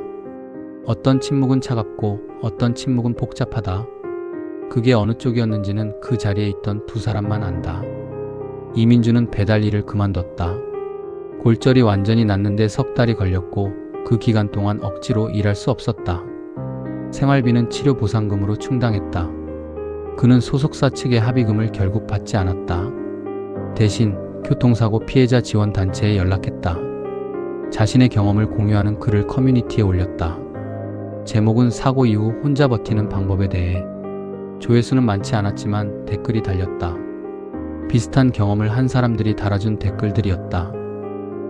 어떤 침묵은 차갑고 어떤 침묵은 복잡하다. 그게 어느 쪽이었는지는 그 자리에 있던 두 사람만 안다. 이민준은 배달 일을 그만뒀다. 골절이 완전히 낫는데 석 달이 걸렸고 그 기간 동안 억지로 일할 수 없었다. 생활비는 치료 보상금으로 충당했다. 그는 소속사 측의 합의금을 결국 받지 않았다. 대신 교통사고 피해자 지원 단체에 연락했다. 자신의 경험을 공유하는 글을 커뮤니티에 올렸다. 제목은 사고 이후 혼자 버티는 방법에 대해. 조회수는 많지 않았지만 댓글이 달렸다. 비슷한 경험을 한 사람들이 달아준 댓글들이었다.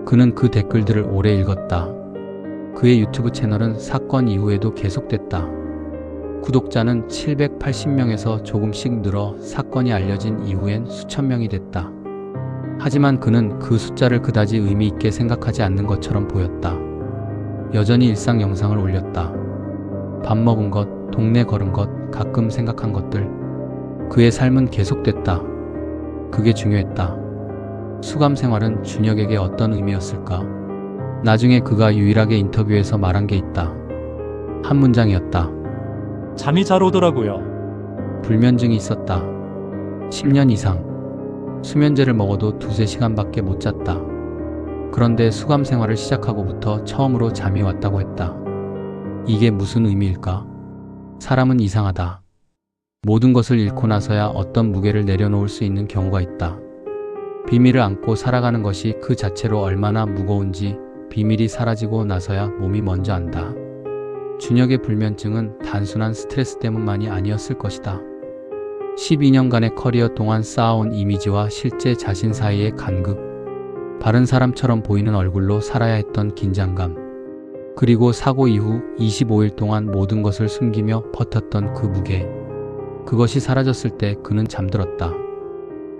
그는 그 댓글들을 오래 읽었다. 그의 유튜브 채널은 사건 이후에도 계속됐다. 구독자는 780명에서 조금씩 늘어 사건이 알려진 이후엔 수천 명이 됐다. 하지만 그는 그 숫자를 그다지 의미 있게 생각하지 않는 것처럼 보였다. 여전히 일상 영상을 올렸다. 밥 먹은 것, 동네 걸은 것, 가끔 생각한 것들. 그의 삶은 계속됐다. 그게 중요했다. 수감 생활은 준혁에게 어떤 의미였을까? 나중에 그가 유일하게 인터뷰에서 말한 게 있다. 한 문장이었다. 잠이 잘 오더라고요. 불면증이 있었다. 10년 이상. 수면제를 먹어도 2~3시간밖에 못 잤다. 그런데 수감 생활을 시작하고부터 처음으로 잠이 왔다고 했다. 이게 무슨 의미일까? 사람은 이상하다. 모든 것을 잃고 나서야 어떤 무게를 내려놓을 수 있는 경우가 있다. 비밀을 안고 살아가는 것이 그 자체로 얼마나 무거운지 비밀이 사라지고 나서야 몸이 먼저 안다. 준혁의 불면증은 단순한 스트레스 때문만이 아니었을 것이다. 12년간의 커리어 동안 쌓아온 이미지와 실제 자신 사이의 간극, 바른 사람처럼 보이는 얼굴로 살아야 했던 긴장감, 그리고 사고 이후 25일 동안 모든 것을 숨기며 버텼던 그 무게, 그것이 사라졌을 때 그는 잠들었다.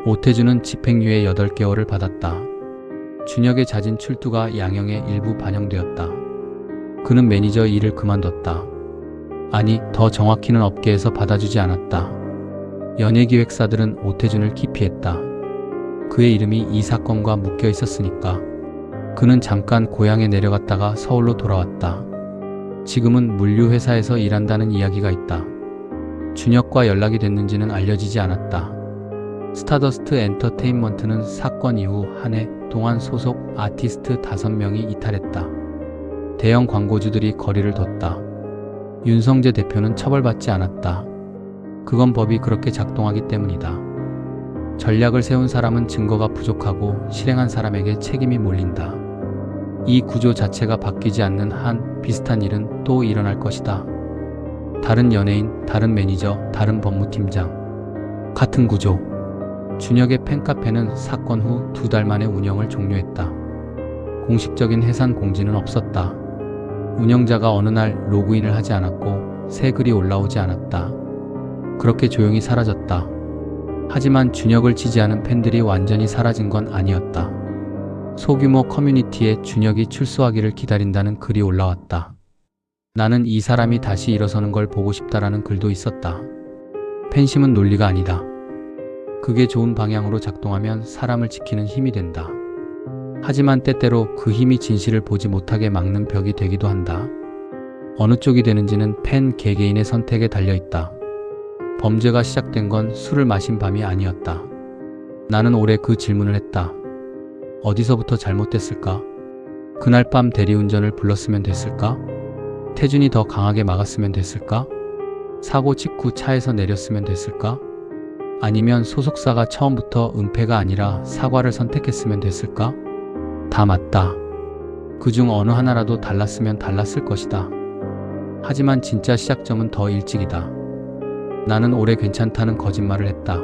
오태준은 집행유예 8개월을 받았다. 준혁의 잦은 출두가 양형에 일부 반영되었다. 그는 매니저 일을 그만뒀다. 아니, 더 정확히는 업계에서 받아주지 않았다. 연예기획사들은 오태준을 기피했다. 그의 이름이 이 사건과 묶여 있었으니까. 그는 잠깐 고향에 내려갔다가 서울로 돌아왔다. 지금은 물류회사에서 일한다는 이야기가 있다. 준혁과 연락이 됐는지는 알려지지 않았다. 스타더스트 엔터테인먼트는 사건 이후 한 해 동안 소속 아티스트 5명이 이탈했다. 대형 광고주들이 거리를 뒀다. 윤성재 대표는 처벌받지 않았다. 그건 법이 그렇게 작동하기 때문이다. 전략을 세운 사람은 증거가 부족하고 실행한 사람에게 책임이 몰린다. 이 구조 자체가 바뀌지 않는 한 비슷한 일은 또 일어날 것이다. 다른 연예인, 다른 매니저, 다른 법무팀장. 같은 구조. 준혁의 팬카페는 사건 후 2달 만에 운영을 종료했다. 공식적인 해산 공지는 없었다. 운영자가 어느 날 로그인을 하지 않았고 새 글이 올라오지 않았다. 그렇게 조용히 사라졌다. 하지만 준혁을 지지하는 팬들이 완전히 사라진 건 아니었다. 소규모 커뮤니티에 준혁이 출소하기를 기다린다는 글이 올라왔다. 나는 이 사람이 다시 일어서는 걸 보고 싶다라는 글도 있었다. 팬심은 논리가 아니다. 그게 좋은 방향으로 작동하면 사람을 지키는 힘이 된다. 하지만 때때로 그 힘이 진실을 보지 못하게 막는 벽이 되기도 한다. 어느 쪽이 되는지는 팬 개개인의 선택에 달려있다. 범죄가 시작된 건 술을 마신 밤이 아니었다. 나는 올해 그 질문을 했다. 어디서부터 잘못됐을까? 그날 밤 대리운전을 불렀으면 됐을까? 태준이 더 강하게 막았으면 됐을까? 사고 직후 차에서 내렸으면 됐을까? 아니면 소속사가 처음부터 은폐가 아니라 사과를 선택했으면 됐을까? 다 맞다. 그중 어느 하나라도 달랐으면 달랐을 것이다. 하지만 진짜 시작점은 더 일찍이다. 나는 올해 괜찮다는 거짓말을 했다.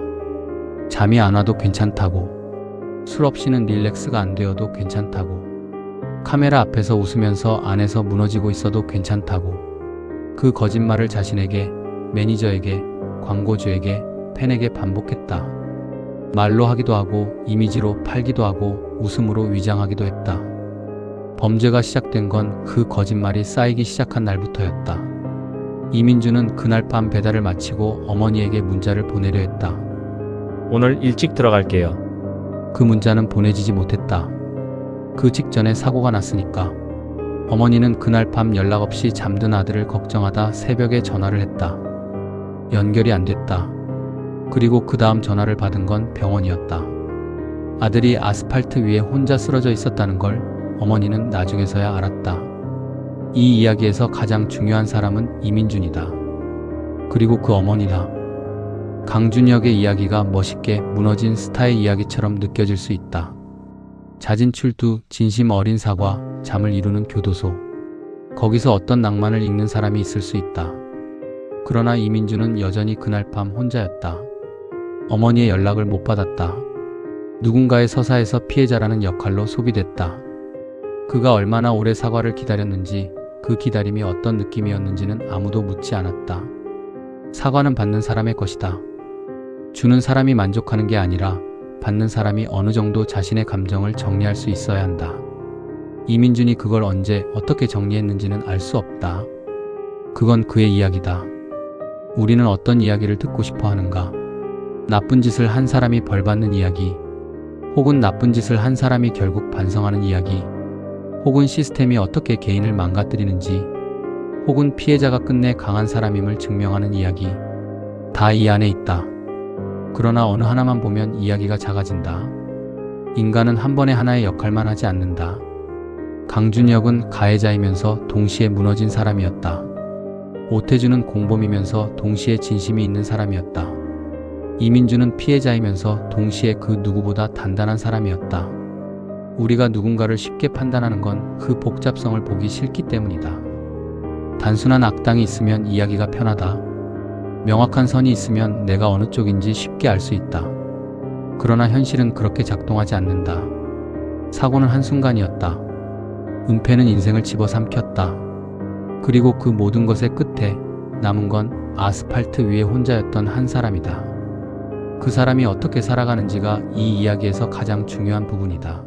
잠이 안 와도 괜찮다고. 술 없이는 릴렉스가 안 되어도 괜찮다고. 카메라 앞에서 웃으면서 안에서 무너지고 있어도 괜찮다고. 그 거짓말을 자신에게, 매니저에게, 광고주에게, 팬에게 반복했다. 말로 하기도 하고 이미지로 팔기도 하고 웃음으로 위장하기도 했다. 범죄가 시작된 건 그 거짓말이 쌓이기 시작한 날부터였다. 이민주는 그날 밤 배달을 마치고 어머니에게 문자를 보내려 했다. 오늘 일찍 들어갈게요. 그 문자는 보내지지 못했다. 그 직전에 사고가 났으니까. 어머니는 그날 밤 연락 없이 잠든 아들을 걱정하다 새벽에 전화를 했다. 연결이 안 됐다. 그리고 그 다음 전화를 받은 건 병원이었다. 아들이 아스팔트 위에 혼자 쓰러져 있었다는 걸 어머니는 나중에서야 알았다. 이 이야기에서 가장 중요한 사람은 이민준이다. 그리고 그 어머니다. 강준혁의 이야기가 멋있게 무너진 스타의 이야기처럼 느껴질 수 있다. 잦은 출두, 진심 어린 사과, 잠을 이루는 교도소. 거기서 어떤 낭만을 읽는 사람이 있을 수 있다. 그러나 이민주는 여전히 그날 밤 혼자였다. 어머니의 연락을 못 받았다. 누군가의 서사에서 피해자라는 역할로 소비됐다. 그가 얼마나 오래 사과를 기다렸는지, 그 기다림이 어떤 느낌이었는지는 아무도 묻지 않았다. 사과는 받는 사람의 것이다. 주는 사람이 만족하는 게 아니라 받는 사람이 어느 정도 자신의 감정을 정리할 수 있어야 한다. 이민준이 그걸 언제 어떻게 정리했는지는 알 수 없다. 그건 그의 이야기다. 우리는 어떤 이야기를 듣고 싶어 하는가? 나쁜 짓을 한 사람이 벌받는 이야기, 혹은 나쁜 짓을 한 사람이 결국 반성하는 이야기, 혹은 시스템이 어떻게 개인을 망가뜨리는지, 혹은 피해자가 끝내 강한 사람임을 증명하는 이야기, 다 이 안에 있다. 그러나 어느 하나만 보면 이야기가 작아진다. 인간은 한 번에 하나의 역할만 하지 않는다. 강준혁은 가해자이면서 동시에 무너진 사람이었다. 오태준은 공범이면서 동시에 진심이 있는 사람이었다. 이민준은 피해자이면서 동시에 그 누구보다 단단한 사람이었다. 우리가 누군가를 쉽게 판단하는 건 그 복잡성을 보기 싫기 때문이다. 단순한 악당이 있으면 이야기가 편하다. 명확한 선이 있으면 내가 어느 쪽인지 쉽게 알 수 있다. 그러나 현실은 그렇게 작동하지 않는다. 사고는 한순간이었다. 은폐는 인생을 집어삼켰다. 그리고 그 모든 것의 끝에 남은 건 아스팔트 위에 혼자였던 한 사람이다. 그 사람이 어떻게 살아가는지가 이 이야기에서 가장 중요한 부분이다.